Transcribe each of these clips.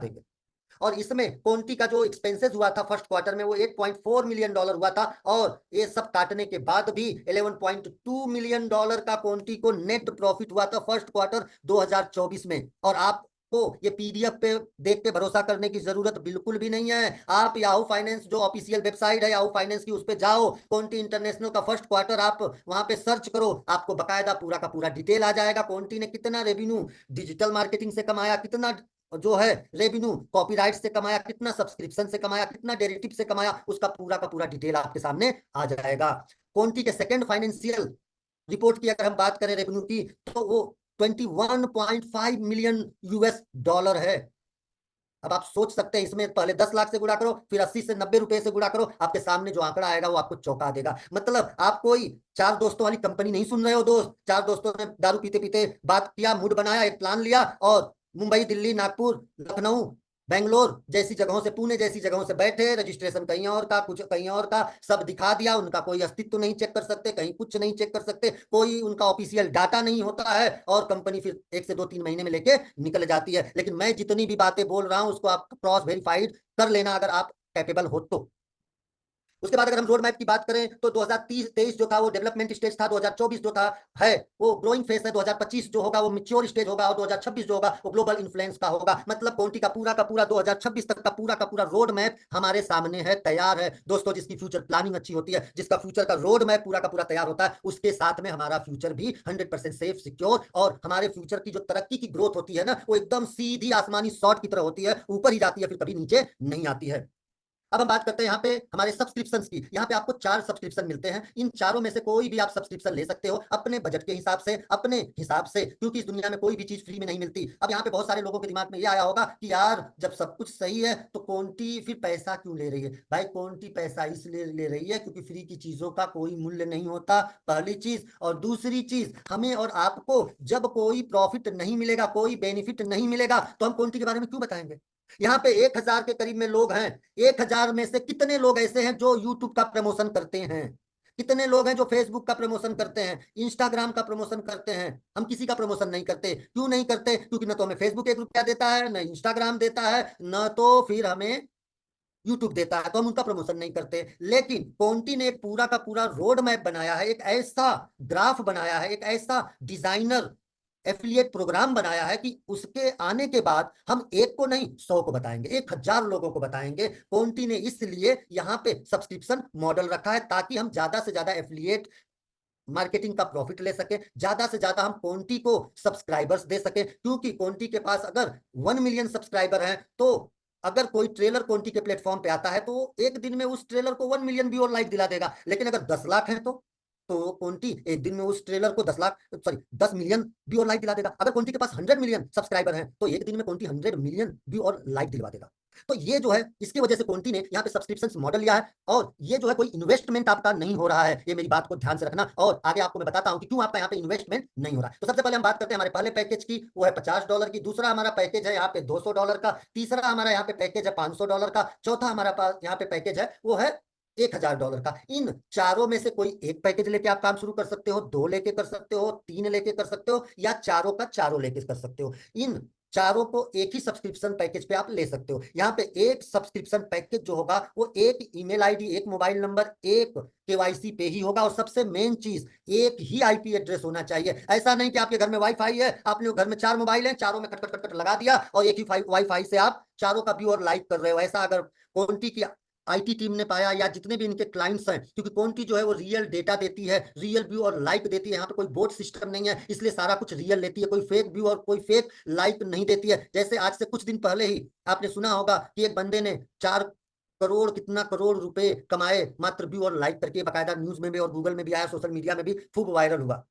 देंगे। और इसमें कोंटी का जो एक्सपेंसेस हुआ था फर्स्ट क्वार्टर में वो $8.4 मिलियन हुआ था, और ये सब काटने के बाद भी $11.2 मिलियन का कोंटी को नेट प्रॉफिट हुआ था फर्स्ट क्वार्टर 2024 में। और आप को ये पीडीएफ पे देख के भरोसा करने की जरूरत बिल्कुल भी नहीं है। आप याहू फाइनेंस जो ऑफिशियल वेबसाइट है याहू फाइनेंस की, उस पे जाओ, कोंटी इंटरनेशनल का फर्स्ट क्वार्टर आप वहां पे सर्च करो, आपको बकायदा पूरा का पूरा डिटेल आ जाएगा। कोंटी ने कितना रेवेन्यू डिजिटल मार्केटिंग से कमाया, कितना जो है रेवेन्यू कॉपीराइट से कमाया, कितना सब्सक्रिप्शन से कमाया, कितना डेरिवेटिव से कमाया, उसका पूरा का पूरा डिटेल आपके सामने आ जाएगा। कोंटी के सेकंड फाइनेंशियल रिपोर्ट की अगर हम बात करें रेवेन्यू की, तो वो 21.5 मिलियन यूएस डॉलर है। अब आप सोच सकते हैं, इसमें पहले 10 लाख से गुणा करो, फिर 80 से 90 रुपए से गुणा करो, आपके सामने जो आंकड़ा आएगा वो आपको चौंका देगा। मतलब आप कोई चार दोस्तों वाली कंपनी नहीं सुन रहे हो दोस्त, चार दोस्तों ने दारू पीते पीते बात किया, मूड बनाया, एक प्लान लिया, और मुंबई, दिल्ली, नागपुर, लखनऊ, बेंगलोर जैसी जगहों से, पुणे जैसी जगहों से बैठे, रजिस्ट्रेशन कहीं और का, कुछ कहीं और का, सब दिखा दिया। उनका कोई अस्तित्व नहीं चेक कर सकते, कहीं कुछ नहीं चेक कर सकते, कोई उनका ऑफिशियल डाटा नहीं होता है, और कंपनी फिर 1 से 2 3 महीने में लेके निकल जाती है। लेकिन मैं जितनी भी बातें बोल रहा हूं उसको आप क्रॉस वेरीफाइड कर लेना अगर आप कैपेबल हो तो। उसके बाद अगर हम रोड मैप की बात करें तो 2023 जो था वो डेवलपमेंट स्टेज था, 2024 जो था है वो ग्रोइंग फेज है, 2025 जो होगा वो मैच्योर स्टेज होगा, और 2026 जो होगा वो ग्लोबल इन्फ्लुएंस का होगा। मतलब कोंटी का पूरा 2026 तक का पूरा रोड मैप हमारे सामने है, तैयार है दोस्तों। जिसकी फ्यूचर प्लानिंग अच्छी होती है, जिसका फ्यूचर का रोड मैप पूरा का पूरा तैयार होता है, उसके साथ में हमारा फ्यूचर भी 100% सेफ सिक्योर, और हमारे फ्यूचर की जो तरक्की की ग्रोथ होती है ना, वो एकदम सीधी आसमानी शॉट की तरह होती है, ऊपर ही जाती है, फिर कभी नीचे नहीं आती है। अब हम बात करते हैं यहाँ पे हमारे सब्सक्रिप्शंस की। यहाँ पे आपको 4 सब्सक्रिप्शन मिलते हैं, इन चारों में से कोई भी आप सब्सक्रिप्शन ले सकते हो अपने बजट के हिसाब से, अपने हिसाब से, क्योंकि इस दुनिया में कोई भी चीज फ्री में नहीं मिलती। अब यहाँ पे बहुत सारे लोगों के दिमाग में ये आया होगा कि यार जब सब कुछ सही है तो कोंटी फिर पैसा क्यों ले रही है? भाई कोंटी पैसा इसलिए ले रही है क्योंकि फ्री की चीजों का कोई मूल्य नहीं होता, पहली चीज। और दूसरी चीज, हमें और आपको जब कोई प्रॉफिट नहीं मिलेगा, कोई बेनिफिट नहीं मिलेगा, तो हम कोंटी के बारे में क्यों बताएंगे? यहाँ पे 1,000 के करीब में लोग हैं, 1,000 में से कितने लोग ऐसे हैं जो यूट्यूब का प्रमोशन करते हैं? कितने लोग हैं जो फेसबुक का प्रमोशन करते हैं, इंस्टाग्राम का प्रमोशन करते हैं? हम किसी का प्रमोशन नहीं करते। क्यों नहीं करते? क्योंकि न तो हमें फेसबुक 1 रुपया देता है, न इंस्टाग्राम देता है, न तो फिर हमें यूट्यूब देता है, तो हम उनका प्रमोशन नहीं करते। लेकिन कोंटी ने एक पूरा का पूरा रोड मैप बनाया है, एक ऐसा ग्राफ बनाया है, एक ऐसा डिजाइनर एफिलिएट प्रोग्राम बनाया है कि उसके आने के बाद हम एक को नहीं 100 को बताएंगे, 1,000 लोगों को बताएंगे। कोंटी ने इसलिए यहाँ पे सब्सक्रिप्शन मॉडल रखा है ताकि हम ज्यादा से ज्यादा एफिलिएट मार्केटिंग का प्रॉफिट ले सके, ज्यादा से ज्यादा हम कोंटी को सब्सक्राइबर्स दे सके। क्योंकि कोंटी के पास अगर 1 मिलियन सब्सक्राइबर हैं, तो अगर कोई ट्रेलर कोंटी के प्लेटफॉर्म पे आता है तो एक दिन में उस ट्रेलर को 1 मिलियन व्यू और लाइक दिला देगा। लेकिन अगर 10 लाख है तो कोंटी एक दिन में उस ट्रेलर को 10 मिलियन व्यू और लाइक दिला देगा। अगर कोंटी के पास 100 मिलियन सब्सक्राइबर हैं तो एक दिन में कोंटी 100 मिलियन व्यू और लाइक दिलवा देगा। तो ये जो है, इसकी वजह से कोंटी ने यहाँ पे सब्सक्रिप्शन मॉडल लिया है, और ये जो है कोई इन्वेस्टमेंट आपका नहीं हो रहा है, ये मेरी बात को ध्यान से रखना। और आगे आपको मैं बताता हूं कि क्यों आपका यहाँ पे इन्वेस्टमेंट नहीं हो रहा है। तो सबसे पहले हम बात करते हैं हमारे पहले पैकेज की, वो है $50 की। दूसरा हमारा पैकेज है यहाँ पे $200 का। तीसरा हमारा यहाँ पे पैकेज है $500 का। चौथा हमारा पास यहाँ पे पैकेज है वो है $1,000 का। इन चारों में से कोई एक पैकेज लेके आप काम शुरू कर सकते हो, 2 लेके कर सकते हो, 3 लेके कर सकते हो, या चारों का चारों लेके कर सकते हो। इन चारों को एक ही सब्सक्रिप्शन पैकेज पे आप ले सकते हो। यहाँ पे एक सब्सक्रिप्शन पैकेज जो होगा वो एक ईमेल आईडी, एक मोबाइल नंबर, एक केवाईसी पे ही होगा। और सबसे मेन चीज, एक ही आईपी एड्रेस होना चाहिए। ऐसा नहीं कि आपके घर में वाईफाई है, आपने घर में 4 मोबाइल है, चारों में कट कट कट कट लगा दिया और एक ही वाईफाई से आप चारों का व्यू और लाइक कर रहे हो। ऐसा अगर कोंटी की आईटी टीम ने पाया, या जितने भी इनके क्लाइंट्स हैं, क्योंकि कोंटी जो है वो रियल डेटा देती है, रियल व्यू और लाइक देती है। यहाँ पे कोई बोट सिस्टम नहीं है, इसलिए सारा कुछ रियल लेती है, कोई फेक व्यू और कोई फेक लाइक नहीं देती है। जैसे आज से कुछ दिन पहले ही आपने सुना होगा कि एक बंदे ने 4 करोड़ कितना करोड़ रुपए कमाए मात्र व्यू और लाइक करके, बकायदा न्यूज में भी और गूगल में भी आया, सोशल मीडिया में भी खूब वायरल हुआ।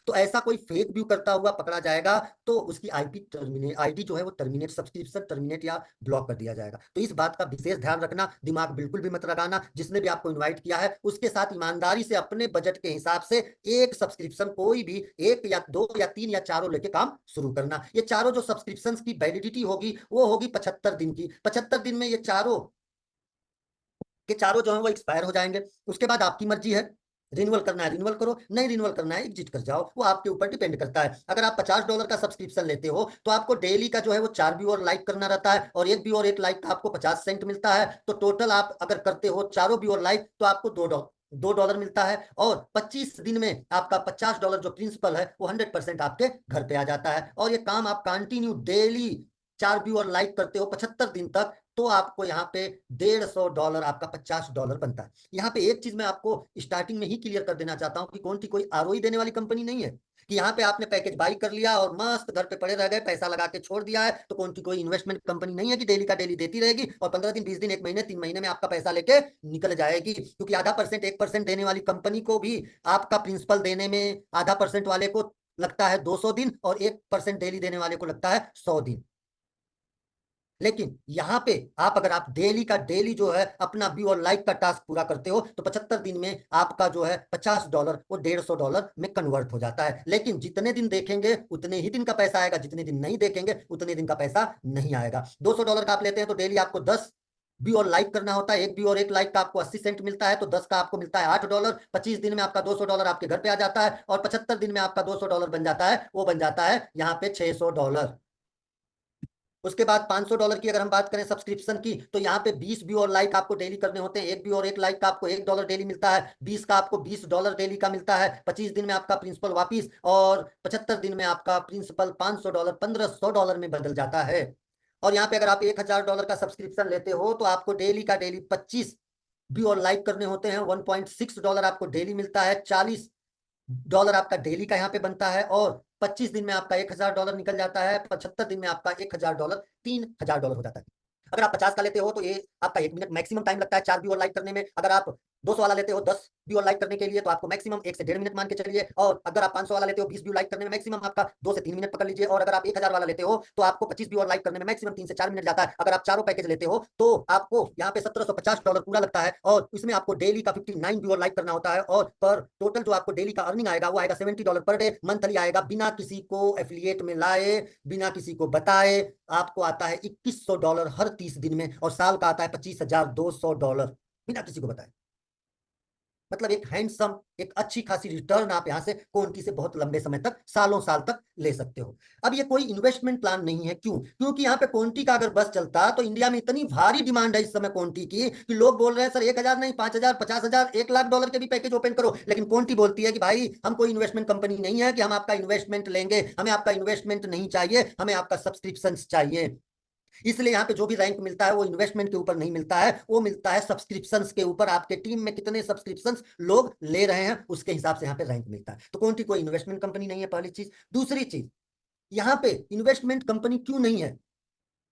तो ऐसा कोई फेक व्यू करता हुआ पकड़ा जाएगा तो उसकी आईडी जो है वो टर्मिनेट, सब्सक्रिप्शन टर्मिनेट या ब्लॉक कर दिया जाएगा। तो इस बात का विशेष ध्यान रखना, दिमाग बिल्कुल भी मत लगाना। जिसने भी आपको इनवाइट किया है उसके साथ ईमानदारी से अपने बजट के हिसाब से एक सब्सक्रिप्शन, कोई भी 1 या 2 या 3 या चारों लेके काम शुरू करना। ये चारों जो सब्सक्रिप्शन की वैलिडिटी होगी वो होगी 75 दिन की। 75 दिन में ये चारों के चारों जो है वो एक्सपायर हो जाएंगे। उसके बाद आपकी मर्जी है, रिन्यूअल करना है रिन्यूअल करो, नहीं रिन्यूअल करना है एग्जिट कर जाओ, वो आपके ऊपर डिपेंड करता है। अगर आप $50 का सब्सक्रिप्शन लेते हो तो आपको डेली का जो है वो 4 व्यू और लाइक करना रहता है, और एक व्यू और एक लाइक का आपको 50 सेंट मिलता है। तो टोटल आप अगर करते हो चारों व्यू और लाइक तो आपको $2 मिलता है, और 25 दिन में आपका $50 जो प्रिंसिपल है वो 100% आपके घर पे आ जाता है। और ये काम आप कंटिन्यू डेली 4 व्यू और लाइक करते हो 75 दिन तक, तो आपको यहाँ पे $150 आपका $50 बनता है। यहाँ पे एक चीज मैं आपको स्टार्टिंग में ही क्लियर कर देना चाहता हूँ कि कौन सी कोई आरओई देने वाली कंपनी नहीं है, कि यहाँ पे आपने पैकेज बाई कर लिया और मस्त घर पे पड़े रह गए, पैसा लगा के छोड़ दिया है। तो कौन सी कोई इन्वेस्टमेंट कंपनी नहीं है कि डेली का डेली देती रहेगी और 15 दिन 20 दिन 1 महीने 3 महीने में आपका पैसा लेके निकल जाएगी। क्योंकि आधा परसेंट 1% देने वाली कंपनी को भी आपका प्रिंसिपल देने में आधा परसेंट वाले को लगता है 200 दिन, और 1% डेली देने वाले को लगता है 100 दिन। लेकिन यहाँ पे आप अगर आप डेली का डेली जो है अपना व्यू और लाइक का टास्क पूरा करते हो तो 75 दिन में आपका जो है $50 वो $150 में कन्वर्ट हो जाता है। लेकिन जितने दिन देखेंगे उतने ही दिन का पैसा आएगा, जितने दिन नहीं देखेंगे उतने दिन का पैसा नहीं आएगा। $200 का आप लेते हैं तो डेली आपको 10 व्यू और लाइक करना होता है, एक व्यू और एक लाइक का आपको 80 सेंट मिलता है, तो 10 का आपको मिलता है $8। 25 दिन में आपका $200 आपके घर पे आ जाता है, और 75 दिन में आपका $200 बन जाता है, वो बन जाता है यहाँ पे $600। उसके बाद $500 की अगर हम बात करें सब्सक्रिप्शन की, तो यहाँ पे 20 व्यू और लाइक आपको डेली करने होते हैं, एक व्यू और एक लाइक का आपको $1 डेली मिलता है, 20 का आपको $20 डेली का मिलता है। 25 दिन में आपका प्रिंसिपल वापिस, और 75 दिन में आपका प्रिंसिपल $500 $1500 में बदल जाता है। और यहाँ पे अगर आप $1000 का सब्सक्रिप्शन लेते हो तो आपको डेली का डेली 25 व्यू और लाइक करने होते हैं, $1.6 आपको डेली मिलता है, $40 आपका डेली का यहाँ पे बनता है, और 25 दिन में आपका $1000 निकल जाता है, 75 दिन में आपका $1000 $3000 हो जाता है। अगर आप 50 का लेते हो तो ये आपका 1 मिनट मैक्सिमम टाइम लगता है 4 व्यू और लाइक करने में। अगर आप 200 वाला लेते हो 10 व्यू और लाइक करने के लिए तो आपको मैक्सिमम 1 से 1.5 मिनट मान के चलिए। और अगर आप 500 वाला लेते हो 20 व्यू लाइक करने में मैक्सिमम आपका 2 से 3 मिनट पकड़ लीजिए। और अगर आप 1000 वाला लेते हो तो आपको 25 व्यू और लाइक करने में मैक्सिमम 3 से 4 मिनट जाता है। अगर आप चारों पैकेज लेते हो तो आपको यहाँ पे $1750 पूरा लगता है, और इसमें आपको डेली का 59 व्यू और लाइक करना होता है, और पर टोटल जो आपको डेली का अर्निंग आएगा वो आएगा $70 पर डे मंथली आएगा, बिना किसी को एफिलिएट में लाए, बिना किसी को बताए। आपको आता है $2100 हर 30 दिन में, और साल का आता है $25,200 बिना किसी को बताए। मतलब एक हैंडसम एक अच्छी खासी रिटर्न आप यहाँ से कोंटी से बहुत लंबे समय तक सालों साल तक ले सकते हो। अब ये कोई इन्वेस्टमेंट प्लान नहीं है, क्यों? क्योंकि यहाँ पे कोंटी का अगर बस चलता तो इंडिया में इतनी भारी डिमांड है इस समय कोंटी की कि लोग बोल रहे हैं सर 1000 नहीं 5000 50,000 $1,00,000 के भी पैकेज ओपन करो। लेकिन कोंटी बोलती है कि भाई हम कोई इन्वेस्टमेंट कंपनी नहीं है कि हम आपका इन्वेस्टमेंट लेंगे, हमें आपका इन्वेस्टमेंट नहीं चाहिए, हमें आपका सब्सक्रिप्शन चाहिए। इसलिए यहाँ पे जो भी रैंक मिलता है वो इन्वेस्टमेंट के ऊपर नहीं मिलता है, वो मिलता है सब्सक्रिप्शंस के ऊपर। आपके टीम में कितने सब्सक्रिप्शंस लोग ले रहे हैं उसके हिसाब से यहाँ पे रैंक मिलता है। तो कौन सी कोई इन्वेस्टमेंट कंपनी नहीं है, पहली चीज। दूसरी चीज, यहाँ पे इन्वेस्टमेंट कंपनी क्यों नहीं है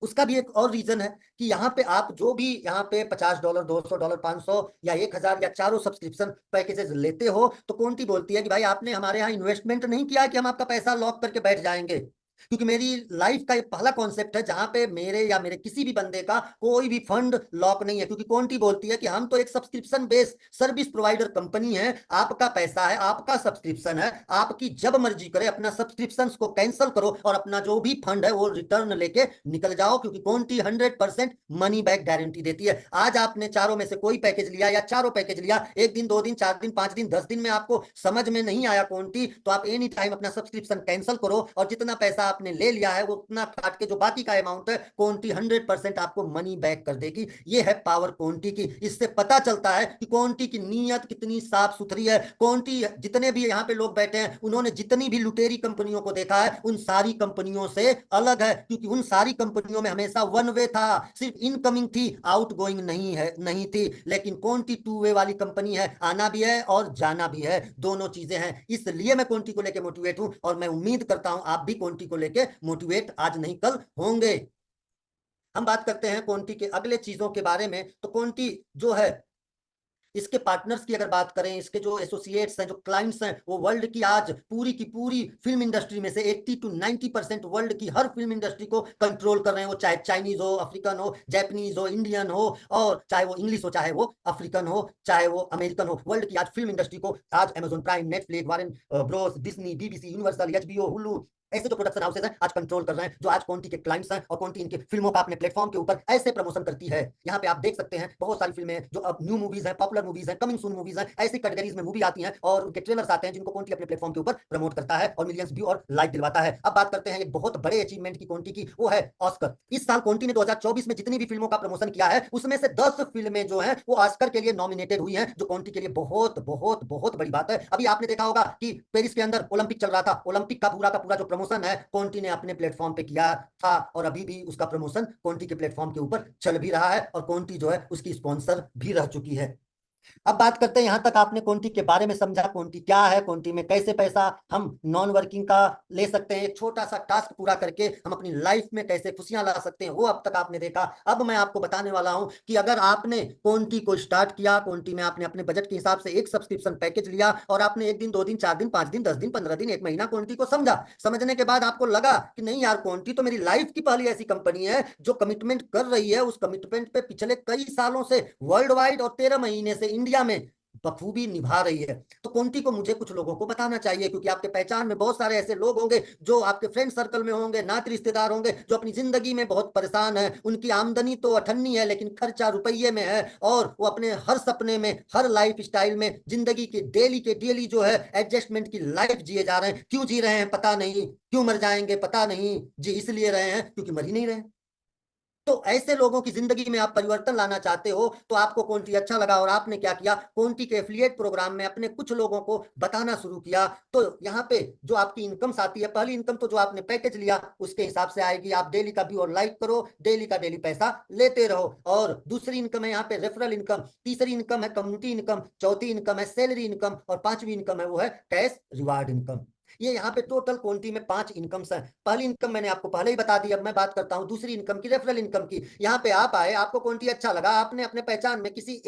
उसका भी एक और रीजन है कि यहाँ पे आप जो भी यहाँ पे $50 $200 500 या 1000 या चारों सब्सक्रिप्शन पैकेजेस लेते हो तो कौन सी बोलती है कि भाई आपने हमारे यहाँ इन्वेस्टमेंट नहीं किया कि हम आपका पैसा लॉक करके बैठ जाएंगे। क्योंकि मेरी लाइफ का ये पहला कॉन्सेप्ट है जहां पे मेरे या मेरे किसी भी बंदे का कोई भी फंड लॉक नहीं है। क्योंकि कौन-सी बोलती है कि हम तो एक subscription based service provider company है, आपका पैसा है, आपका सब्सक्रिप्शन है, आपकी जब मर्जी करे अपना सब्सक्रिप्शन को कैंसिल करो और अपना जो भी फंड है वो रिटर्न लेके निकल जाओ। क्योंकि कौन-सी 100% मनी बैक गारंटी देती है। आज आपने चारों में से कोई पैकेज लिया या चारों पैकेज लिया, 1 दिन 2 दिन 4 दिन 5 दिन 10 दिन में आपको समझ में नहीं आया कौन-सी, तो आप एनी टाइम अपना सब्सक्रिप्शन कैंसिल करो और जितना पैसा आपने ले लिया है वो उतना काट के जो बाकी का अमाउंट है कोंटी 100% आपको मनी बैक कर देगी। ये है पावर कोंटी की। इससे पता चलता है कि कोंटी की नीयत कितनी साफ सुथरी है। कोंटी जितने भी यहाँ पे लोग बैठे हैं उन्होंने जितनी भी लुटेरी कंपनियों को देखा है उन सारी कंपनियों से अलग है, क्योंकि उन सारी कंपनियों में हमेशा वन वे था, सिर्फ इनकमिंग थी, आउट गोइंग नहीं थी। लेकिन कोंटी टू वे वाली कंपनी है, आना भी है और जाना भी है, दोनों चीजें हैं। इसलिए मैं कोंटी को लेकर मोटिवेट हूं और मैं उम्मीद करता हूं आप भी कोंटी को लेकर मोटिवेट आज नहीं कल होंगे। हम बात करते हैं कोंटी के अगले चीजों के बारे में। तो कोंटी जो है इसके पार्टनर्स की अगर बात करें, इसके जो एसोसिएट्स हैं, जो क्लाइंट्स हैं, वो वर्ल्ड की आज पूरी की पूरी फिल्म इंडस्ट्री में से 80 to 90% वर्ल्ड की हर फिल्म इंडस्ट्री को कंट्रोल कर रहे हैं। वो चाहे चाइनीज हो, अफ्रीकन हो, जापानीज हो, इंडियन हो, और चाहे वो इंग्लिश हो, चाहे वो अफ्रीकन हो, चाहे वो अमेरिकन हो। वर्ल्ड की आज फिल्म इंडस्ट्री को आज Amazon Prime, Netflix, Warner Bros, Disney, BBC, Universal, HBO, Hulu, ऐसे जो प्रोडक्शन हाउसेज हैं आज कंट्रोल कर रहे हैं, जो आज कॉन्टी के क्लाइंट्स हैं और कॉन्टी इनकी फिल्मों का अपने प्लेटफॉर्म के ऊपर ऐसे प्रमोशन करती है। यहाँ पे आप देख सकते हैं बहुत सारी फिल्में जो अब न्यू मूवीज हैं, पॉपुलर मूवीज हैं, कमिंग सून मूवीज हैं, ऐसी कैटेगरीज में मूवी आती हैं और उनके ट्रेलर्स आते हैं जिनको कॉन्टी अपने प्लेटफॉर्म के ऊपर प्रमोट करता है और मिलियंस व्यू और लाइक दिलवाता है। अब बात करते हैं एक बहुत बड़े अचीवमेंट की कॉन्टी की, वो है ऑस्कर। इस साल कॉन्टी ने 2024 में जितनी भी फिल्मों का प्रमोशन किया है उसमें से 10 फिल्में जो हैं वो ऑस्कर के लिए नॉमिनेटेड हुई हैं, जो कॉन्टी के लिए बहुत बहुत बहुत बड़ी बात है। अभी आपने देखा होगा कि पेरिस के अंदर ओलंपिक चल रहा था, ओलंपिक का पूरा जो प्रमोशन है कॉन्टी ने अपने प्लेटफॉर्म पे किया था और अभी भी उसका प्रमोशन कॉन्टी के प्लेटफॉर्म के ऊपर चल भी रहा है और कॉन्टी जो है उसकी स्पॉन्सर भी रह चुकी है। अब बात करते हैं, यहां तक आपने कॉन्टी के बारे में समझा, कॉन्टी क्या है, कॉन्टी में कैसे पैसा हम नॉन वर्किंग का ले सकते हैं, एक छोटा सा टास्क पूरा करके हम अपनी लाइफ में कैसे खुशियां ला सकते हैं, वो अब तक आपने देखा। अब मैं आपको बताने वाला हूं कि अगर आपने कॉन्टी को स्टार्ट किया, कॉन्टी में आपने अपने बजट के हिसाब से एक सब्सक्रिप्शन पैकेज लिया और आपने 1 दिन 2 दिन 4 दिन 5 दिन 10 दिन 15 दिन 1 महीना कॉन्टी को समझा, समझने के बाद आपको लगा कि नहीं यार कॉन्टी तो मेरी लाइफ की पहली ऐसी कंपनी है जो कमिटमेंट कर रही है, उस कमिटमेंट पे पिछले कई सालों से वर्ल्ड वाइड और 13 महीने से इंडिया में बखूबी निभा रही है। तो कॉन्टी को मुझे कुछ लोगों को बताना चाहिए, क्योंकि आपके पहचान में बहुत सारे ऐसे लोग होंगे जो आपके फ्रेंड सर्कल में होंगे, नात रिश्तेदार होंगे जो अपनी जिंदगी में बहुत परेशान है, उनकी आमदनी तो अठन्नी है लेकिन खर्चा रुपये में है और वो अपने हर सपने में, हर लाइफ स्टाइल में जिंदगी के डेली जो है एडजस्टमेंट की लाइफ जिए जा रहे हैं। क्यों जी रहे हैं पता नहीं, क्यों मर जाएंगे पता नहीं, जी इसलिए रहे हैं क्योंकि मर ही नहीं रहे। तो ऐसे लोगों की जिंदगी में आप परिवर्तन लाना चाहते हो तो आपको कॉन्टी अच्छा लगा और आपने क्या किया, कॉन्टी के एफिलिएट प्रोग्राम में अपने कुछ लोगों को बताना शुरू किया। तो यहाँ पे जो आपकी इनकम्स आती है, पहली इनकम तो जो आपने पैकेज लिया उसके हिसाब से आएगी, आप डेली का व्यू और लाइक करो, डेली का डेली पैसा लेते रहो। और दूसरी इनकम है यहाँ पे रेफरल इनकम, तीसरी इनकम है कम्युनिटी इनकम, चौथी इनकम है सैलरी इनकम और पांचवी इनकम है वो है कैश रिवार्ड इनकम। ये यहाँ पे टोटल क्वांटिटी में 5 इनकम्स हैं। पहली इनकम मैंने आपको पहले ही बता दी, अब मैं बात करता हूँ दूसरी इनकम की, रेफरल इनकम की। यहाँ पे आप आए, आपको क्वांटिटी अच्छा लगा, आपने अपने पहचान में किसी